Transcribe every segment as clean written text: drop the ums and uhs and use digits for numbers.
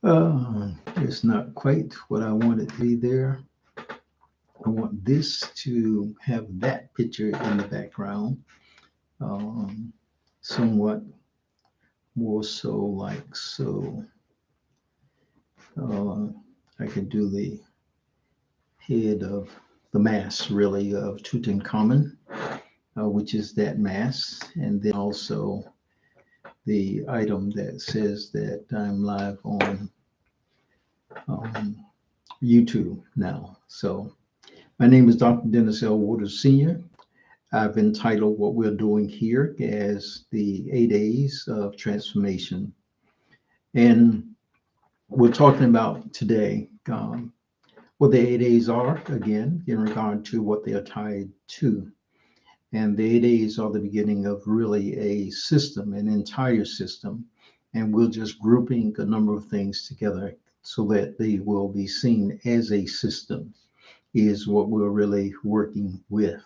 It's not quite what I want it to be there. I want this to have that picture in the background, um, somewhat more so like so. Uh, I can do the head of the mass, really, of Tutankhamun, which is that mass, and then also the item that says that I'm live on um, YouTube now. So my name is Dr. Dennis L. Waters Sr. I've entitled what we're doing here as the 8 A's of transformation. And we're talking about today what the 8 A's are, again, in regard to what they are tied to. And the 8 A's are the beginning of really a system, an entire system. And we're just grouping a number of things together so that they will be seen as a system, is what we're really working with.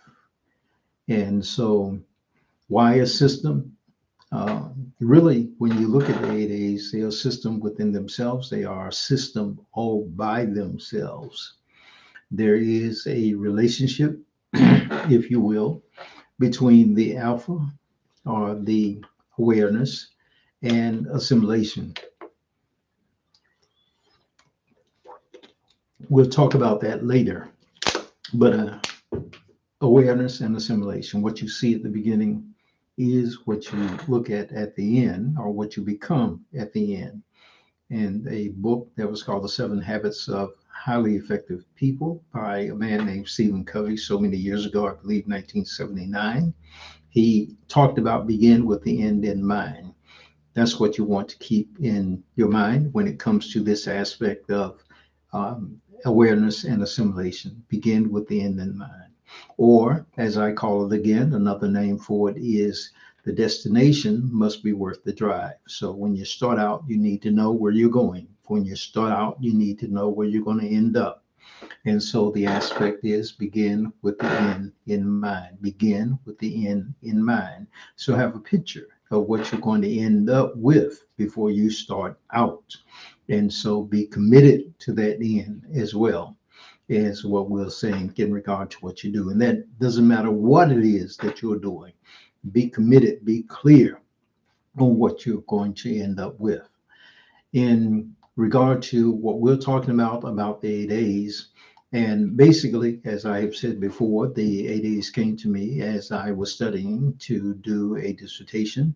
And so, why a system? Really, when you look at the 8 A's, they are a system within themselves. They are a system all by themselves. There is a relationship, if you will, between the alpha or the awareness and assimilation. We'll talk about that later. But awareness and assimilation, what you see at the beginning is what you look at the end, or what you become at the end. And a book that was called The 7 Habits of Highly Effective People by a man named Stephen Covey so many years ago, I believe 1979. He talked about begin with the end in mind. That's what you want to keep in your mind when it comes to this aspect of awareness and assimilation. Begin with the end in mind. Or, as I call it again, another name for it is the destination must be worth the drive. So when you start out, you need to know where you're going. When you start out, you need to know where you're going to end up. And so the aspect is begin with the end in mind. Begin with the end in mind. So have a picture of what you're going to end up with before you start out. And so be committed to that end as well, is what we're saying in regard to what you do. And that doesn't matter what it is that you're doing. Be committed, be clear on what you're going to end up with. In regard to what we're talking about the 8 A's, and basically, as I have said before, the 8 A's came to me as I was studying to do a dissertation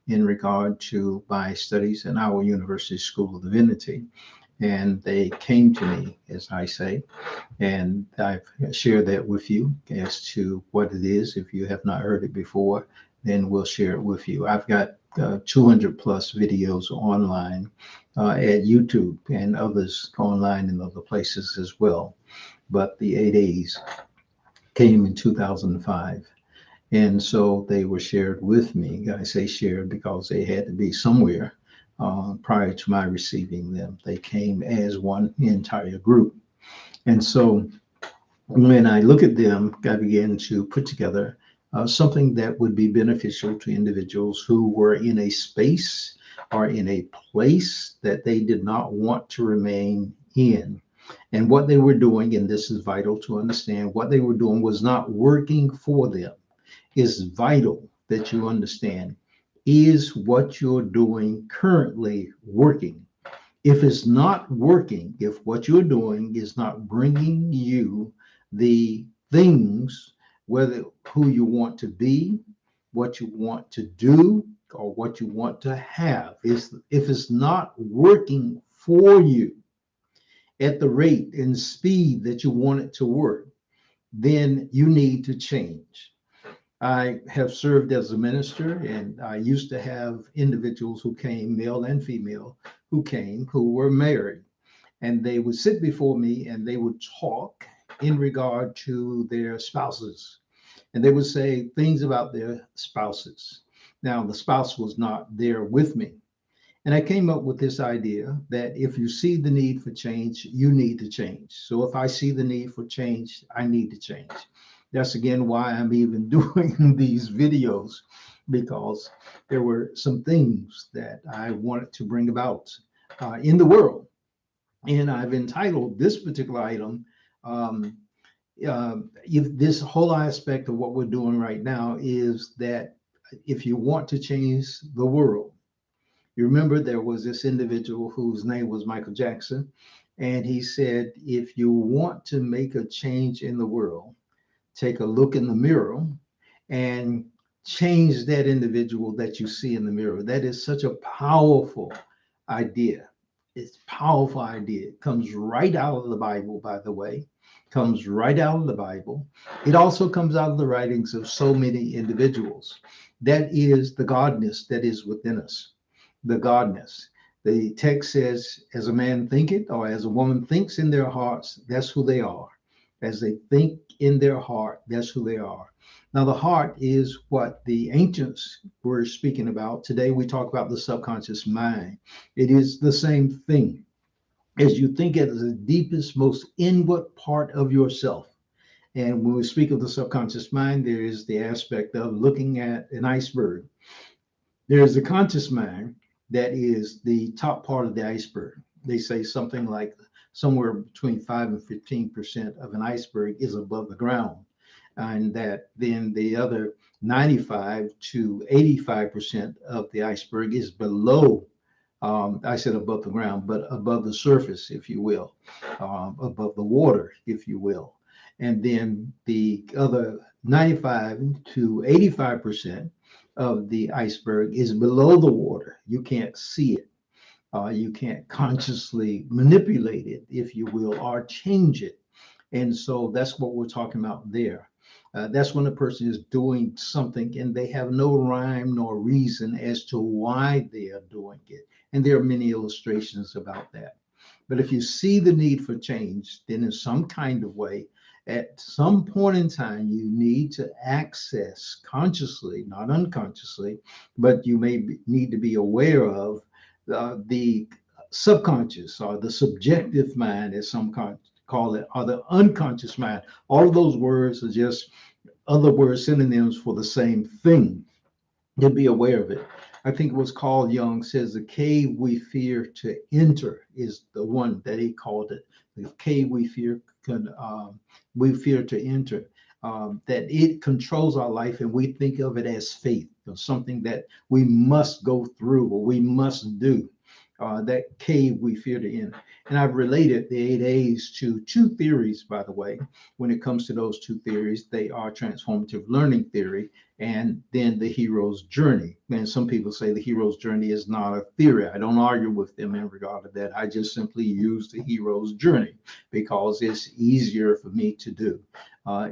in regard to my studies in our University School of Divinity. And they came to me, as I say, and I've shared that with you as to what it is. If you have not heard it before, then we'll share it with you. I've got 200 plus videos online at YouTube and others online in other places as well. But the 8 A's came in 2005. And so they were shared with me. I say shared because they had to be somewhere prior to my receiving them. They came as one entire group. And so when I look at them, I began to put together something that would be beneficial to individuals who were in a space or in a place that they did not want to remain in. And what they were doing, and this is vital to understand, what they were doing was not working for them. It's vital that you understand, is what you're doing currently working? If it's not working, if what you're doing is not bringing you the things, whether who you want to be, what you want to do, or what you want to have, is if it's not working for you at the rate and speed that you want it to work, then you need to change. I have served as a minister, and I used to have individuals who came, male and female, who were married, and they would sit before me and they would talk in regard to their spouses, and they would say things about their spouses. Now, the spouse was not there with me. And I came up with this idea that if you see the need for change, you need to change. So if I see the need for change, I need to change. That's again why I'm even doing these videos, because there were some things that I wanted to bring about in the world. And I've entitled this particular item, um, if this whole aspect of what we're doing right now is that if you want to change the world, you remember there was this individual whose name was Michael Jackson, and he said, if you want to make a change in the world, take a look in the mirror and change that individual that you see in the mirror. That is such a powerful idea. It's a powerful idea. It comes right out of the Bible, by the way. Comes right out of the Bible. It also comes out of the writings of so many individuals. That is the godness that is within us. The godness. The text says, as a man thinketh, or as a woman thinks in their hearts, that's who they are. As they think in their heart, that's who they are. Now, the heart is what the ancients were speaking about. Today, we talk about the subconscious mind. It is the same thing. As you think at the deepest, most inward part of yourself. And when we speak of the subconscious mind, there is the aspect of looking at an iceberg. There is the conscious mind that is the top part of the iceberg. They say something like somewhere between 5 and 15% of an iceberg is above the ground, and that then the other 95 to 85% of the iceberg is below. I said above the ground, but above the surface, if you will, above the water, if you will. And then the other 95 to 85% of the iceberg is below the water. You can't see it. You can't consciously manipulate it, if you will, or change it. And so that's what we're talking about there. That's when a person is doing something and they have no rhyme nor reason as to why they are doing it. And there are many illustrations about that. But if you see the need for change, then in some kind of way, at some point in time, you need to access consciously, not unconsciously, but you need to be aware of the subconscious or the subjective mind, as some call it, or the unconscious mind. All of those words are just other words, synonyms for the same thing. To be aware of it. I think it was Carl Jung says the cave we fear to enter is the one that he called it. The cave we fear to enter. That it controls our life, and we think of it as faith, something that we must go through or we must do. That cave we fear to enter. And I've related the 8A's to two theories, by the way. When it comes to those two theories, they are transformative learning theory and then the hero's journey. And some people say the hero's journey is not a theory. I don't argue with them in regard to that. I just simply use the hero's journey because it's easier for me to do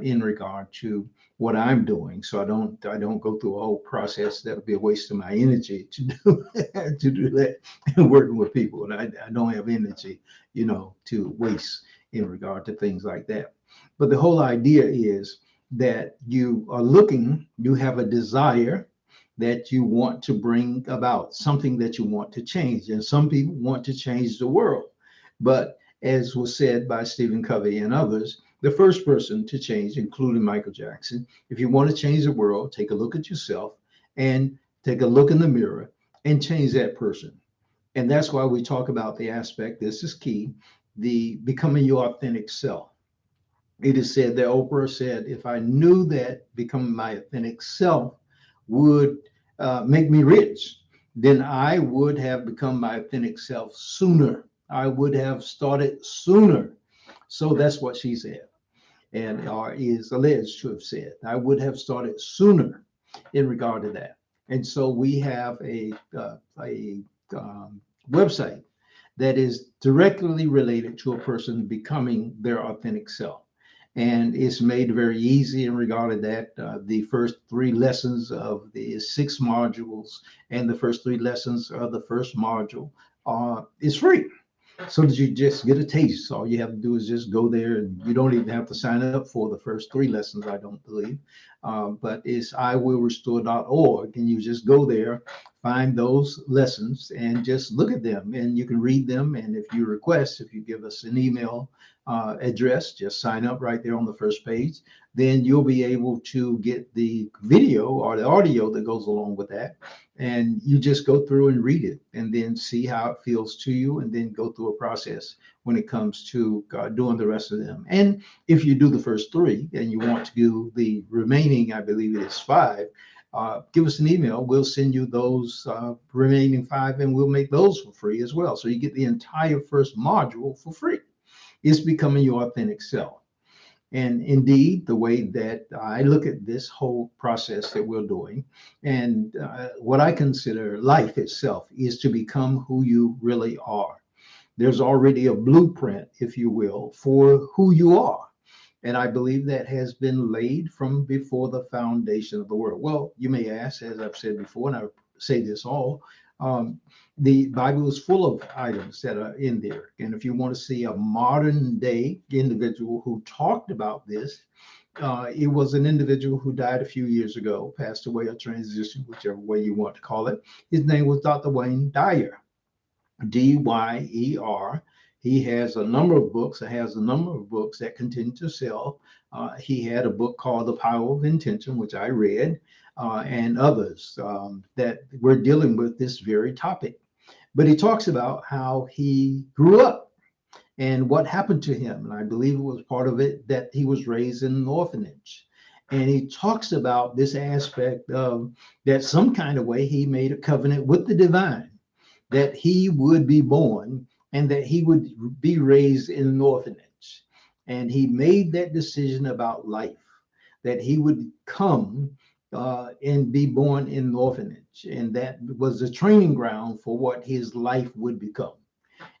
in regard to what I'm doing. So I don't go through a whole process that would be a waste of my energy to do to do that and working with people. And I don't have energy, to waste in regard to things like that. But the whole idea is that you have a desire that you want to bring about, something that you want to change. And some people want to change the world. But as was said by Stephen Covey and others, the first person to change, including Michael Jackson, if you want to change the world, take a look at yourself and take a look in the mirror and change that person. And that's why we talk about the aspect, this is key, the becoming your authentic self. It is said that Oprah said, if I knew that becoming my authentic self would make me rich, then I would have become my authentic self sooner. I would have started sooner. So that's what she said, and or is alleged to have said. I would have started sooner in regard to that. And so we have a website that is directly related to a person becoming their authentic self. And it's made very easy in regard to that. The first 3 lessons of the 6 modules and the first 3 lessons of the first module is free. So that you just get a taste. All you have to do is just go there, and you don't even have to sign up for the first 3 lessons, I don't believe. but it's iwillrestore.org, and you just go there, find those lessons, and just look at them, and you can read them. And if you request, if you give us an email address, just sign up right there on the first page. Then you'll be able to get the video or the audio that goes along with that. And you just go through and read it and then see how it feels to you, and then go through a process when it comes to doing the rest of them. And if you do the first three and you want to do the remaining, I believe it is five, give us an email. We'll send you those remaining five, and we'll make those for free as well. So you get the entire first module for free. It's becoming your authentic self. And indeed, the way that I look at this whole process that we're doing, and what I consider life itself, is to become who you really are. There's already a blueprint, if you will, for who you are. And I believe that has been laid from before the foundation of the world. Well, you may ask, as I've said before, and I say this all, the Bible is full of items that are in there. And if you want to see a modern day individual who talked about this, it was an individual who died a few years ago, passed away, or transitioned, whichever way you want to call it. His name was Dr. Wayne Dyer, Dyer. He has a number of books. It has a number of books that continue to sell. He had a book called The Power of Intention, which I read, and others that were dealing with this very topic. But he talks about how he grew up and what happened to him. And I believe it was part of it that he was raised in an orphanage. And he talks about this aspect of that some kind of way he made a covenant with the divine, that he would be born and that he would be raised in an orphanage. And he made that decision about life, that he would come and be born in an orphanage. And that was the training ground for what his life would become.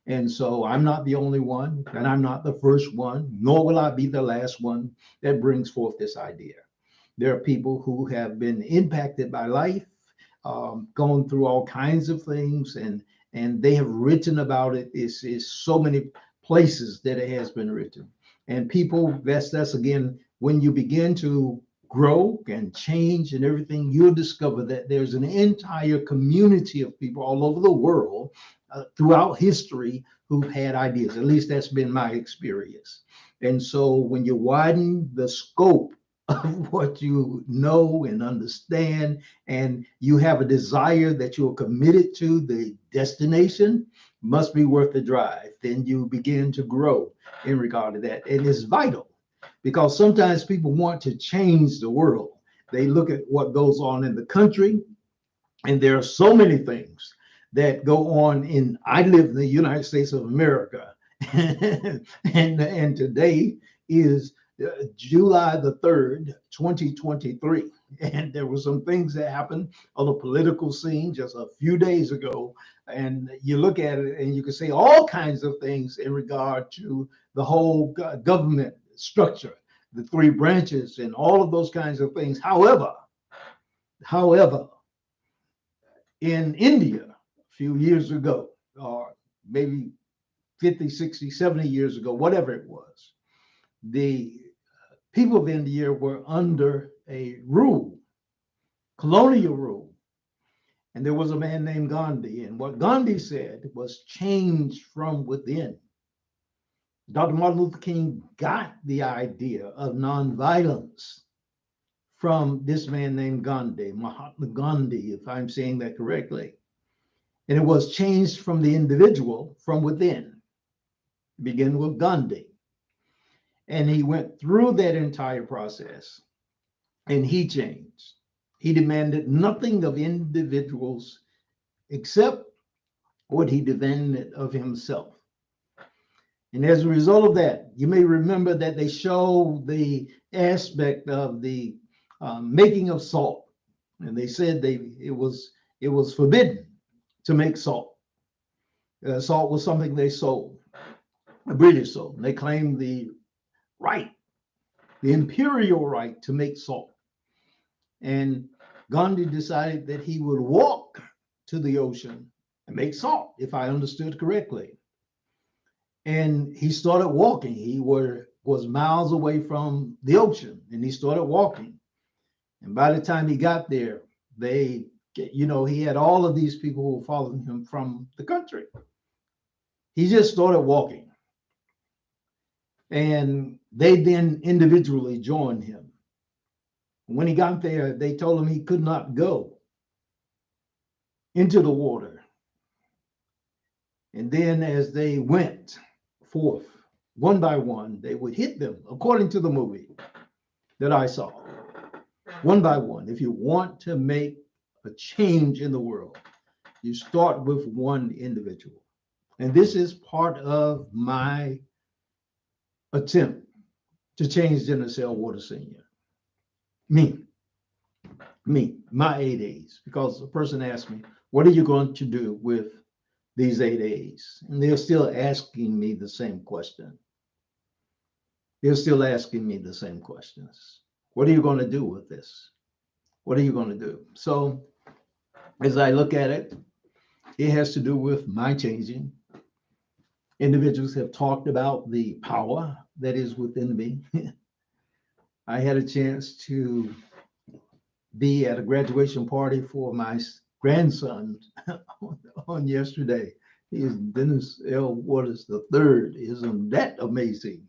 And so I'm not the only one, and I'm not the first one, nor will I be the last one that brings forth this idea. There are people who have been impacted by life, gone through all kinds of things, and they have written about it. It's so many places that it has been written. And people, that's again, when you begin to grow and change and everything, you'll discover that there's an entire community of people all over the world throughout history who've had ideas. At least that's been my experience. And so when you widen the scope of what you know and understand, and you have a desire that you're committed to, the destination must be worth the drive, then you begin to grow in regard to that. And it's vital, because sometimes people want to change the world. They look at what goes on in the country, and there are so many things that go on in, I live in the United States of America, and today is July the 3rd, 2023. And there were some things that happened on the political scene just a few days ago. And you look at it and you can say all kinds of things in regard to the whole government structure, the three branches, and all of those kinds of things. However, in India, a few years ago, or maybe 50, 60, 70 years ago, whatever it was, the people of India were under a rule, colonial rule. And there was a man named Gandhi. And what Gandhi said was change from within. Dr. Martin Luther King got the idea of nonviolence from this man named Gandhi, Mahatma Gandhi, if I'm saying that correctly. And it was changed from the individual from within. Begin with Gandhi. And he went through that entire process, and he changed. He demanded nothing of individuals except what he demanded of himself. And as a result of that, you may remember that they show the aspect of the making of salt. And they said it was forbidden to make salt. Salt was something they sold, a British sold. They claimed the right, the imperial right to make salt. And Gandhi decided that he would walk to the ocean and make salt, if I understood correctly. And he started walking. He was miles away from the ocean, and he started walking. And by the time he got there, he had all of these people who were following him from the country. He just started walking. And they then individually joined him. When he got there, they told him he could not go into the water. And then as they went forth, one by one, they would hit them, according to the movie that I saw, one by one. If you want to make a change in the world, you start with one individual. And this is part of my attempt to change Dennis L. Waters Sr. Me, my 8As, because a person asked me, what are you going to do with these 8As? And they're still asking me the same question. They're still asking me the same questions. What are you going to do with this? What are you going to do? So as I look at it, it has to do with my changing. Individuals have talked about the power that is within me. I had a chance to be at a graduation party for my grandson on yesterday. He is Dennis L. Waters III. Isn't that amazing?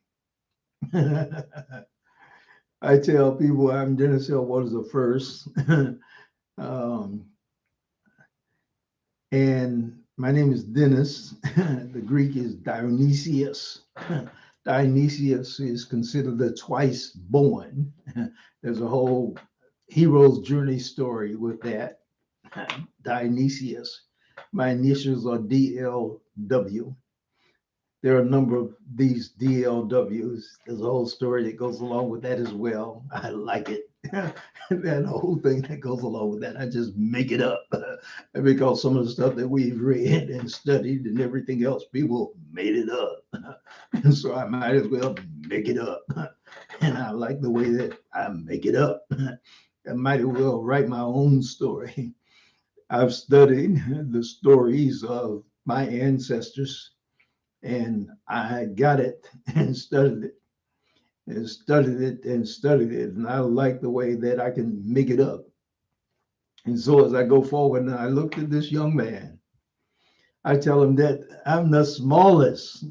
I tell people I'm Dennis L. Waters the first. And my name is Dennis. The Greek is Dionysius. Dionysius is considered the twice born. There's a whole hero's journey story with that. Dionysius. My initials are DLW. There are a number of these DLWs. There's a whole story that goes along with that as well. I like it. That whole thing that goes along with that, I just make it up. Because some of the stuff that we've read and studied and everything else, people made it up. And so I might as well make it up. And I like the way that I make it up. I might as well write my own story. I've studied the stories of my ancestors, and I got it and studied it and studied it and studied it. And I like the way that I can make it up. And so as I go forward and I look at this young man, I tell him that I'm the smallest,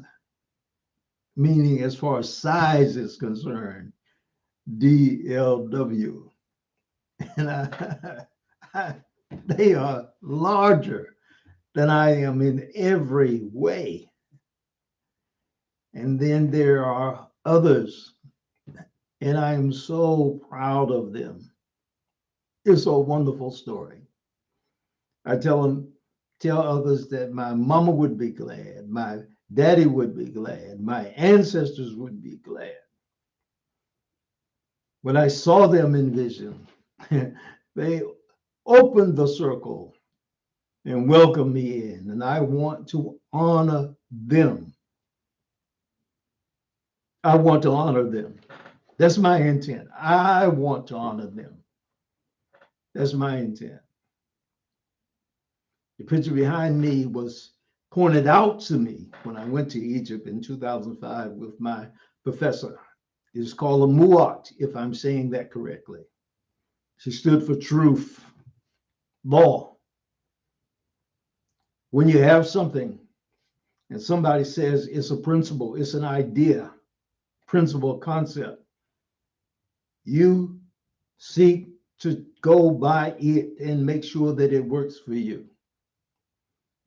meaning as far as size is concerned, DLW. And they are larger than I am in every way. And then there are others, and I am so proud of them. It's a wonderful story. I tell others that my mama would be glad, my daddy would be glad, my ancestors would be glad. When I saw them in vision, they opened the circle and welcomed me in, and I want to honor them. I want to honor them. That's my intent. I want to honor them. That's my intent. The picture behind me was pointed out to me when I went to Egypt in 2005 with my professor. It's called a Muat, if I'm saying that correctly. She stood for truth, law. When you have something and somebody says it's a principle, it's an idea, principle, concept, you seek to go by it and make sure that it works for you.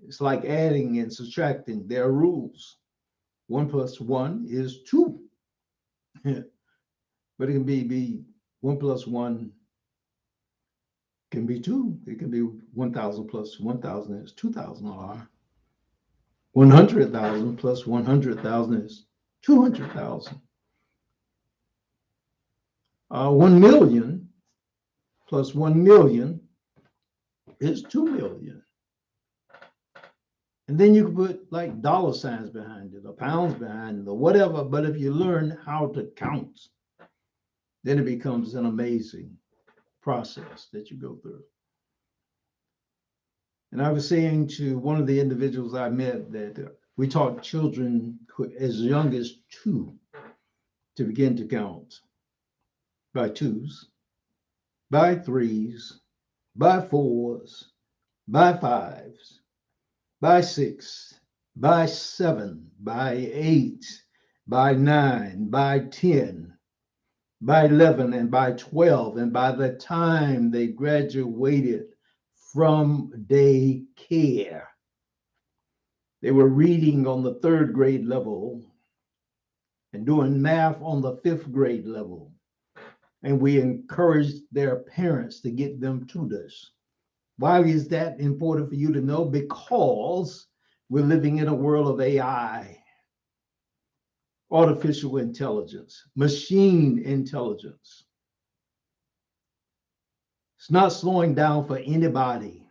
It's like adding and subtracting. There are rules. 1 + 1 is 2. But it can be 1 + 1 can be 2. It can be 1,000 + 1,000 is 2,000, or 100,000 + 100,000 is 200,000. 1 million + 1 million is 2 million. And then you can put like dollar signs behind it, or pounds behind it, or whatever. But if you learn how to count, then it becomes an amazing process that you go through. And I was saying to one of the individuals I met that we taught children as young as 2 to begin to count by twos. by threes, by fours, by fives, by six, by seven, by eight, by nine, by 10, by 11, and by 12. And by the time they graduated from daycare, they were reading on the third grade level and doing math on the fifth grade level. And we encouraged their parents to get them tutors. Why is that important for you to know? Because we're living in a world of AI, artificial intelligence, machine intelligence. It's not slowing down for anybody.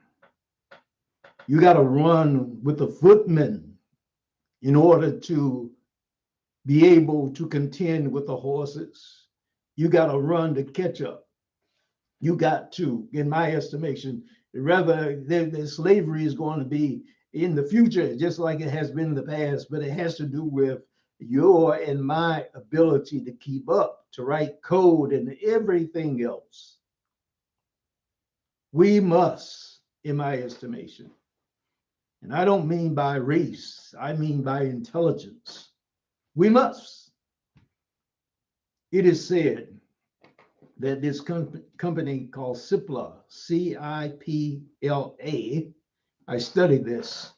You got to run with the footmen in order to be able to contend with the horses. You got to run to catch up. You got to, in my estimation, rather the slavery is going to be in the future, just like it has been in the past, but it has to do with your and my ability to keep up, to write code and everything else. We must, in my estimation, and I don't mean by race, I mean by intelligence. We must. It is said that this company called CIPLA, CIPLA, I studied this.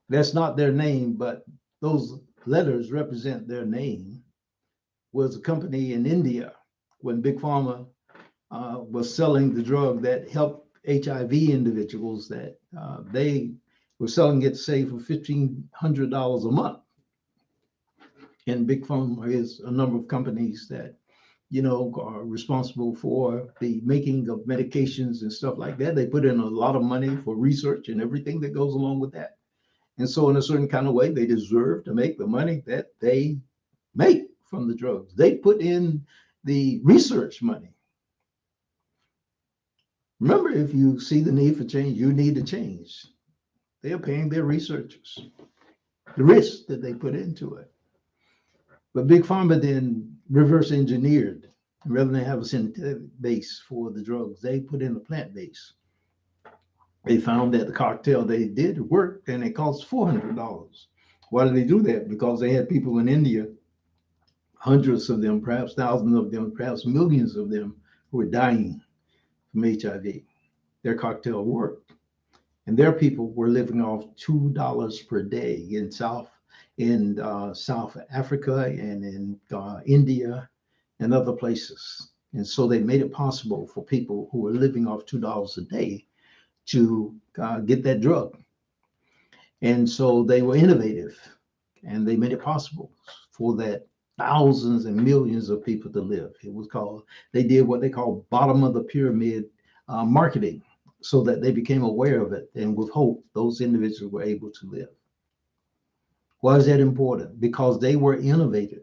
That's not their name, but those letters represent their name, was a company in India when Big Pharma was selling the drug that helped HIV individuals, that they were selling it, say, for $1,500 a month. And Big Pharma is a number of companies that are responsible for the making of medications and stuff like that. They put in a lot of money for research and everything that goes along with that. And so in a certain kind of way, they deserve to make the money that they make from the drugs. They put in the research money. Remember, if you see the need for change, you need to change. They are paying their researchers the risk that they put into it. But Big Pharma then reverse engineered. Rather than have a synthetic base for the drugs, they put in a plant base. They found that the cocktail they did worked, and it cost $400. Why did they do that? Because they had people in India, hundreds of them, perhaps thousands of them, perhaps millions of them, who were dying from HIV. Their cocktail worked. And their people were living off $2 per day in South Africa and in India and other places. And so they made it possible for people who were living off $2 a day to get that drug. And so they were innovative, and they made it possible for that thousands and millions of people to live. They did what they call bottom of the pyramid marketing, so that they became aware of it. And with hope, those individuals were able to live. Why is that important? Because they were innovative.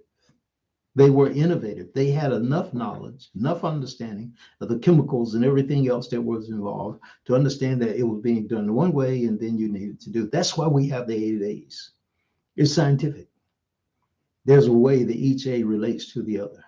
They were innovative. They had enough knowledge, enough understanding of the chemicals and everything else that was involved to understand that it was being done one way, and then you needed to do. That's why we have the 8 A's. It's scientific. There's a way that each A relates to the other.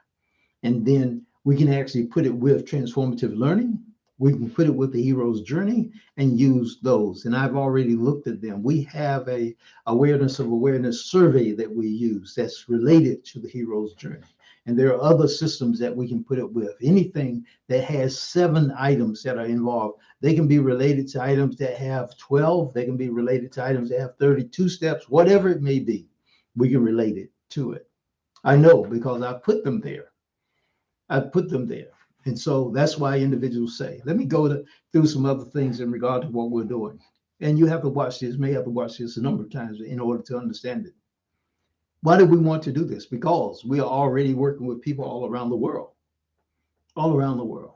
And then we can actually put it with transformative learning. We can put it with the hero's journey and use those. And I've already looked at them. We have a awareness of awareness survey that we use that's related to the hero's journey. And there are other systems that we can put it with. Anything that has 7 items that are involved, they can be related to items that have 12. They can be related to items that have 32 steps, whatever it may be. We can relate it to it. I know, because I put them there. I put them there. And so that's why individuals say, let me go through some other things in regard to what we're doing. And you have to watch this, may have to watch this a number of times in order to understand it. Why do we want to do this? Because we are already working with people all around the world. All around the world.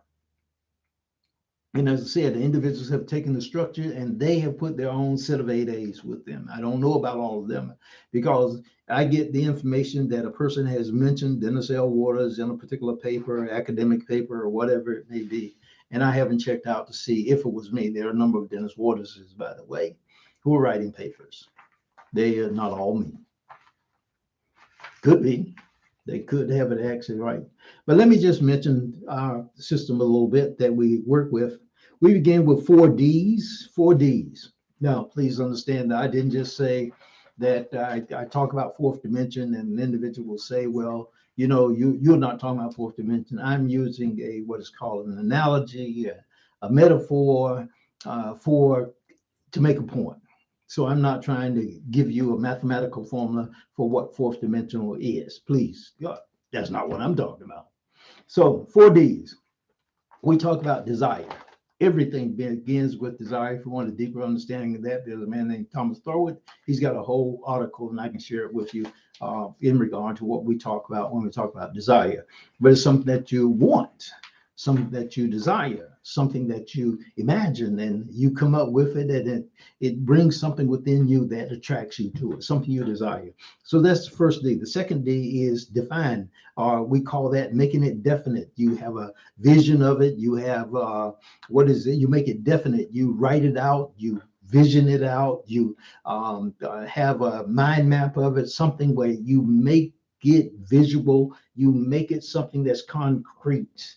And as I said, the individuals have taken the structure and they have put their own set of 8 A's with them. I don't know about all of them, because I get the information that a person has mentioned Dennis L. Waters in a particular paper, academic paper, or whatever it may be. And I haven't checked out to see if it was me. There are a number of Dennis Waterses, by the way, who are writing papers. They are not all me. Could be. They could have it actually right. But let me just mention our system a little bit that we work with. We begin with 4 Ds, 4 Ds. Now, please understand that I didn't just say that I talk about fourth dimension and an individual will say, well, you're not talking about fourth dimension. I'm using what is called an analogy, a metaphor for to make a point. So I'm not trying to give you a mathematical formula for what fourth dimensional is. Please, God, that's not what I'm talking about. So 4 Ds, we talk about desire. Everything begins with desire. If you want a deeper understanding of that, there's a man named Thomas Thorwood. He's got a whole article, and I can share it with you in regard to what we talk about when we talk about desire. But it's something that you want, something that you desire, something that you imagine, and you come up with it, and it brings something within you that attracts you to it, something you desire. So that's the first D. The second D is define, or we call that making it definite. You have a vision of it. You have what is it? You make it definite. You write it out. You vision it out. You have a mind map of it, something where you make it visual. You make it something that's concrete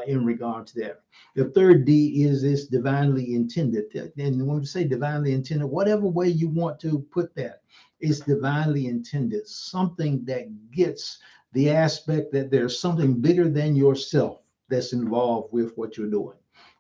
in regard to that. The third D is this divinely intended. And when we say divinely intended, whatever way you want to put that, it's divinely intended. Something that gets the aspect that there's something bigger than yourself that's involved with what you're doing.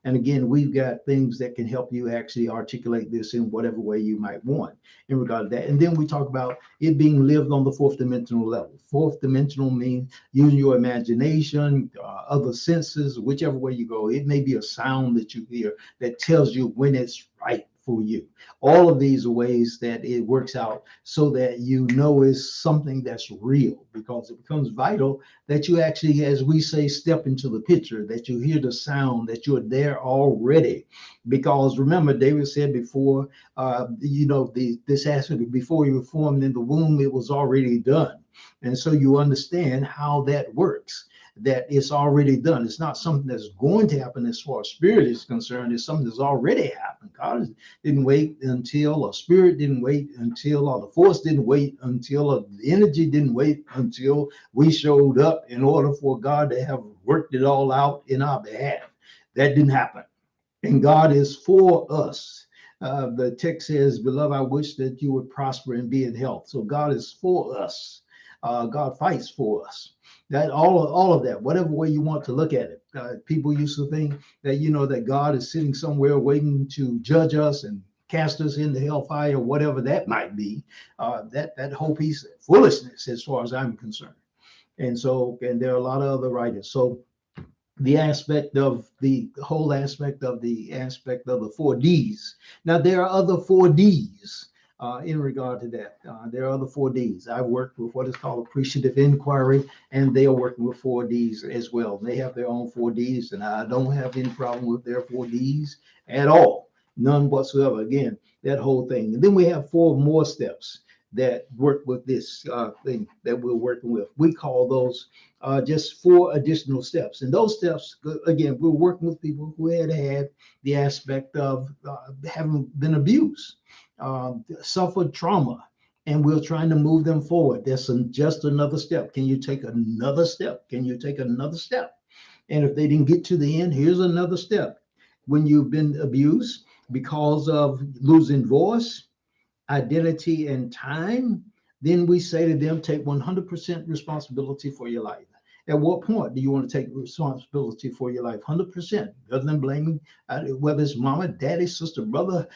And again, we've got things that can help you actually articulate this in whatever way you might want in regard to that. And then we talk about it being lived on the fourth dimensional level. Fourth dimensional means using your imagination, other senses, whichever way you go. It may be a sound that you hear that tells you when it's right for you. All of these are ways that it works out so that you know it's something that's real, because it becomes vital that you actually, as we say, step into the picture, that you hear the sound, that you're there already. Because remember, David said before, this aspect, before you were formed in the womb, it was already done. And so you understand how that works, that it's already done. It's not something that's going to happen as far as spirit is concerned. It's something that's already happened. God didn't wait until, or spirit didn't wait until, or the force didn't wait until, or the energy didn't wait until we showed up in order for God to have worked it all out in our behalf. That didn't happen. And God is for us. The text says, beloved, I wish that you would prosper and be in health. So God is for us. God fights for us. That all of that, whatever way you want to look at it. People used to think that that God is sitting somewhere waiting to judge us and cast us into hellfire, whatever that might be. That whole piece of foolishness, as far as I'm concerned. And there are a lot of other writers. So the whole aspect of the 4 Ds. Now there are other 4 Ds in regard to that. There are other 4 Ds. I've worked with what is called appreciative inquiry, and they are working with 4 Ds as well. They have their own 4 Ds, and I don't have any problem with their 4 Ds at all, none whatsoever. Again, that whole thing. And then we have 4 more steps that work with this thing that we're working with. We call those just 4 additional steps. And those steps, again, we're working with people who had the aspect of having been abused, suffered trauma, and we're trying to move them forward. That's just another step. Can you take another step? Can you take another step? And if they didn't get to the end, here's another step. When you've been abused because of losing voice, identity, and time, then we say to them, take 100% responsibility for your life. At what point do you want to take responsibility for your life? 100%, other than blaming, whether it's mama, daddy, sister, brother,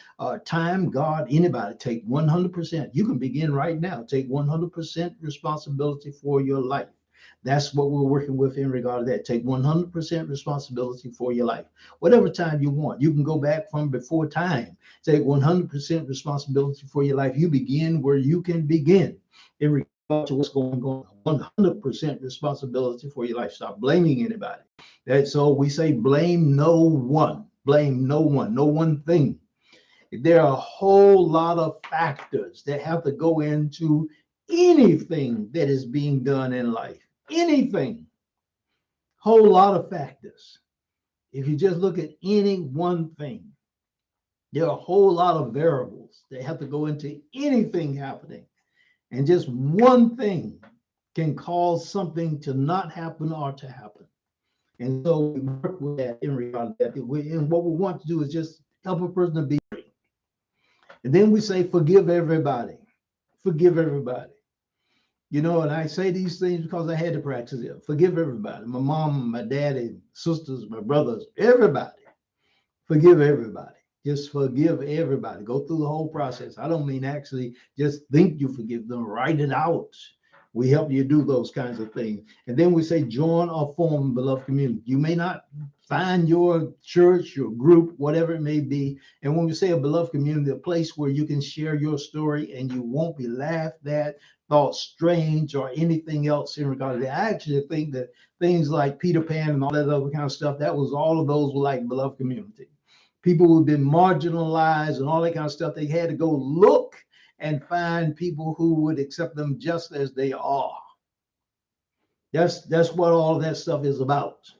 time, God, anybody. Take 100%. You can begin right now. Take 100% responsibility for your life. That's what we're working with in regard to that. Take 100% responsibility for your life. Whatever time you want. You can go back from before time. Take 100% responsibility for your life. You begin where you can begin in regard to what's going on. 100% responsibility for your life. Stop blaming anybody. So we say blame no one. Blame no one. No one thing. There are a whole lot of factors that have to go into anything that is being done in life. Anything. Whole lot of factors. If you just look at any one thing, there are a whole lot of variables that have to go into anything happening. And just one thing can cause something to not happen or to happen. And so we work with that in regard to that. And what we want to do is just help a person to be free. And then we say, forgive everybody. Forgive everybody. You know, and I say these things because I had to practice it. Forgive everybody. My mom, my daddy, sisters, my brothers, everybody. Forgive everybody. Just forgive everybody. Go through the whole process. I don't mean actually just think you forgive them, write it out. We help you do those kinds of things. And then we say, join or form a beloved community. You may not find your church, your group, whatever it may be. And when we say a beloved community, a place where you can share your story and you won't be laughed at, thought strange, or anything else in regard to that. I actually think that things like Peter Pan and all that other kind of stuff, that was all of those were like beloved community. People who've been marginalized and all that kind of stuff, they had to go look and find people who would accept them just as they are. That's what all of that stuff is about.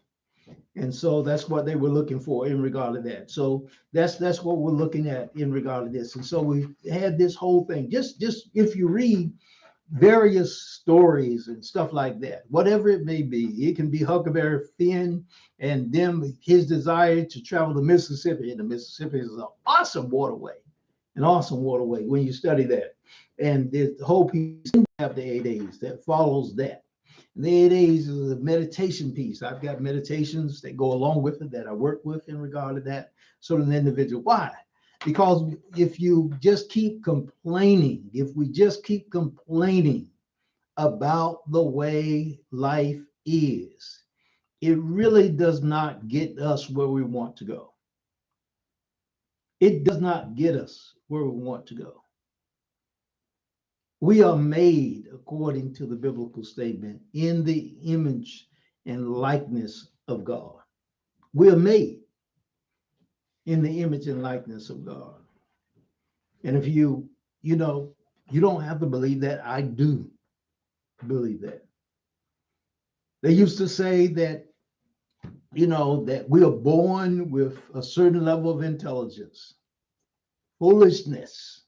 And so that's what they were looking for in regard to that. So that's what we're looking at in regard to this. And so we had this whole thing. Just if you read various stories and stuff like that, whatever it may be, it can be Huckleberry Finn and them his desire to travel the Mississippi. And the Mississippi is an awesome waterway. An awesome waterway when you study that. And the whole piece of the 8 A's that follows that. And the 8 A's is a meditation piece. I've got meditations that go along with it that I work with in regard to that sort of an individual. Why? Because if you just keep complaining, if we just keep complaining about the way life is, it really does not get us where we want to go. It does not get us where we want to go. We are made, according to the biblical statement, in the image and likeness of God. We are made in the image and likeness of God. And if you don't have to believe that. I do believe that. They used to say that, that we are born with a certain level of intelligence. Foolishness.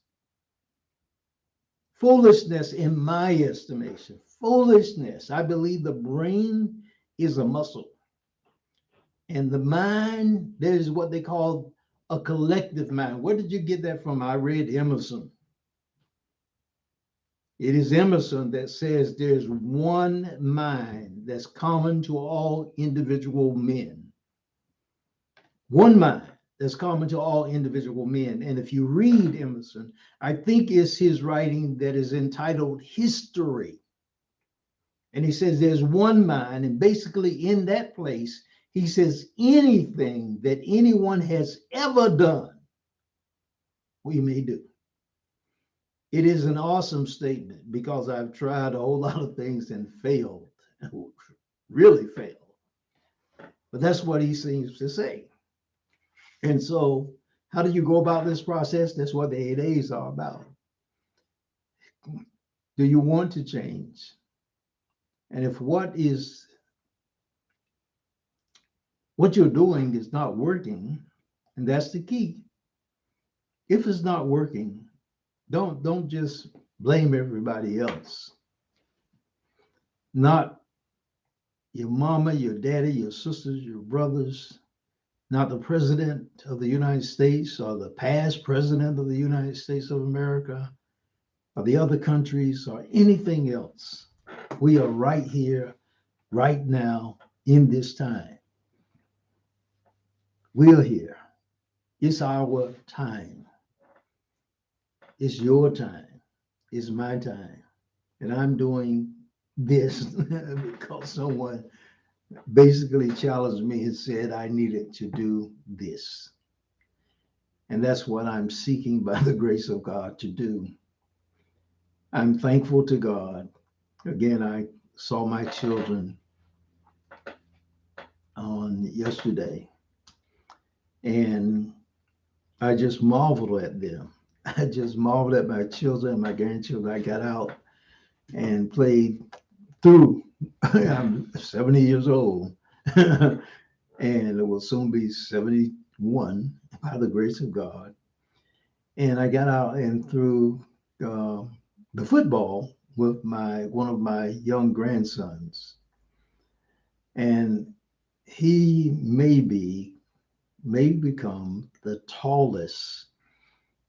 Foolishness in my estimation. Foolishness. I believe the brain is a muscle. And the mind, there's what they call a collective mind. Where did you get that from? I read Emerson. It is Emerson that says there's one mind that's common to all individual men. One mind that's common to all individual men. And if you read Emerson, I think it's his writing that is entitled History. And he says there's one mind, and basically in that place, he says anything that anyone has ever done, we may do. It is an awesome statement because I've tried a whole lot of things and failed, really failed. But that's what he seems to say. And so how do you go about this process? That's what the 8 A's are about. Do you want to change? And if what you're doing is not working, and that's the key. If it's not working, don't just blame everybody else. Not your mama, your daddy, your sisters, your brothers, not the president of the United States or the past president of the United States of America or the other countries or anything else. We are right here, right now, in this time. We are here. It's our time. It's your time. It's my time. And I'm doing this because someone basically challenged me and said I needed to do this. And that's what I'm seeking by the grace of God to do. I'm thankful to God. Again, I saw my children on yesterday, and I just marveled at them. I just marveled at my children and my grandchildren. I got out and played through. I'm 70 years old, and it will soon be 71 by the grace of God. And I got out and threw the football with one of my young grandsons, and he may become the tallest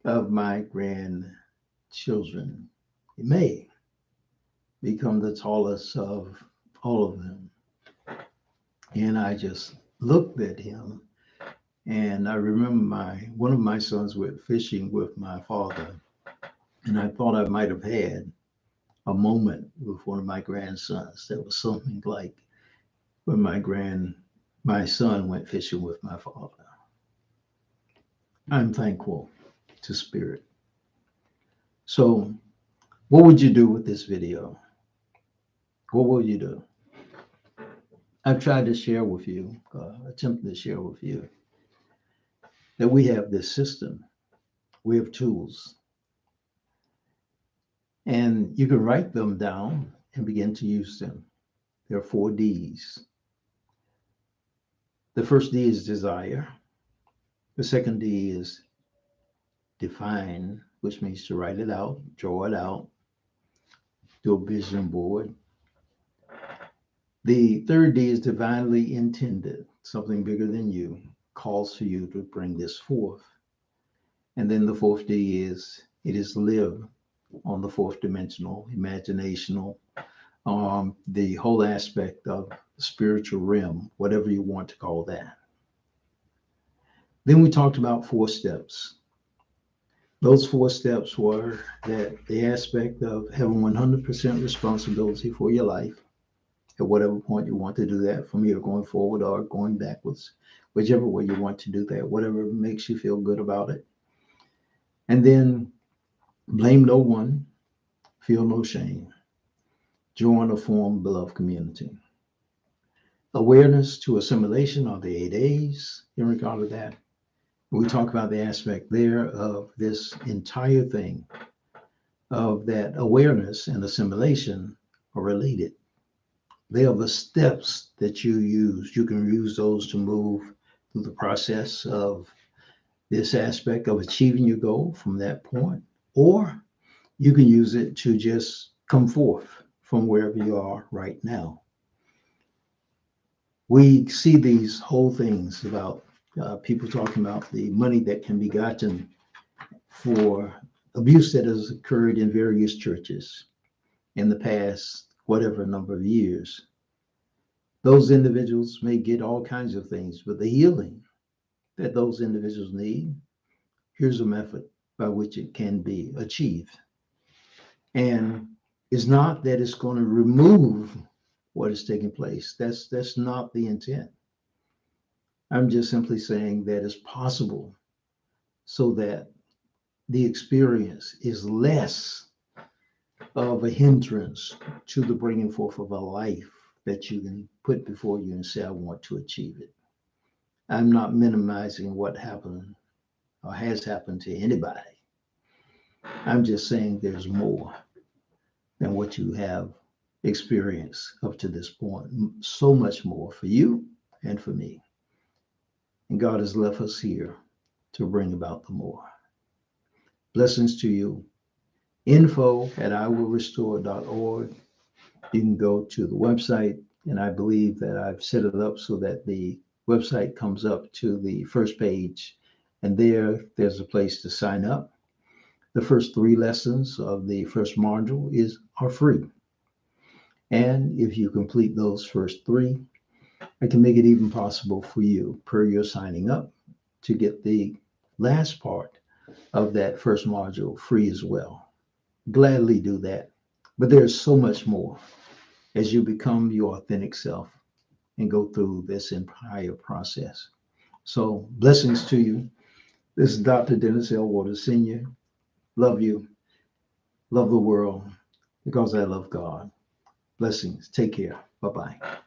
of my grandchildren. He may become the tallest of all of them. And I just looked at him, and I remember one of my sons went fishing with my father, and I thought I might have had a moment with one of my grandsons that was something like when my son went fishing with my father. I'm thankful to Spirit. So, what would you do with this video? What will you do? I've tried to share with you, attempted to share with you, that we have this system, we have tools, and you can write them down and begin to use them. There are 4 D's. The first D is desire. The second D is define, which means to write it out, draw it out, do a vision board. The third D is divinely intended, something bigger than you calls for you to bring this forth. And then the fourth D is it is live on the fourth dimensional, imaginational, the whole aspect of the spiritual realm, whatever you want to call that. Then we talked about 4 steps. Those 4 steps were that the aspect of having 100% responsibility for your life at whatever point you want to do that, from here going forward or going backwards, whichever way you want to do that, whatever makes you feel good about it. And then blame no one, feel no shame, join or form beloved community. Awareness to assimilation are the 8 A's in regard to that. We talk about the aspect there of this entire thing, of that awareness and assimilation are related. They are the steps that you use. You can use those to move through the process of this aspect of achieving your goal from that point, or you can use it to just come forth from wherever you are right now. We see these whole things about people talking about the money that can be gotten for abuse that has occurred in various churches in the past, whatever number of years. Those individuals may get all kinds of things, but the healing that those individuals need, here's a method by which it can be achieved. And it's not that it's going to remove what is taking place. That's not the intent. I'm just simply saying that it's possible so that the experience is less of a hindrance to the bringing forth of a life that you can put before you and say, I want to achieve it. I'm not minimizing what happened or has happened to anybody. I'm just saying there's more than what you have experienced up to this point. So much more for you and for me. And God has left us here to bring about the more. Blessings to you. info@iwillrestore.org. You can go to the website, and I believe that I've set it up so that the website comes up to the first page, and there's a place to sign up. The first 3 lessons of the first module are free. And if you complete those first 3, I can make it even possible for you, per your signing up, to get the last part of that first module free as well. Gladly do that. But there's so much more as you become your authentic self and go through this entire process. So blessings to you. This is Dr. Dennis L. Waters Sr. Love you. Love the world because I love God. Blessings. Take care. Bye-bye.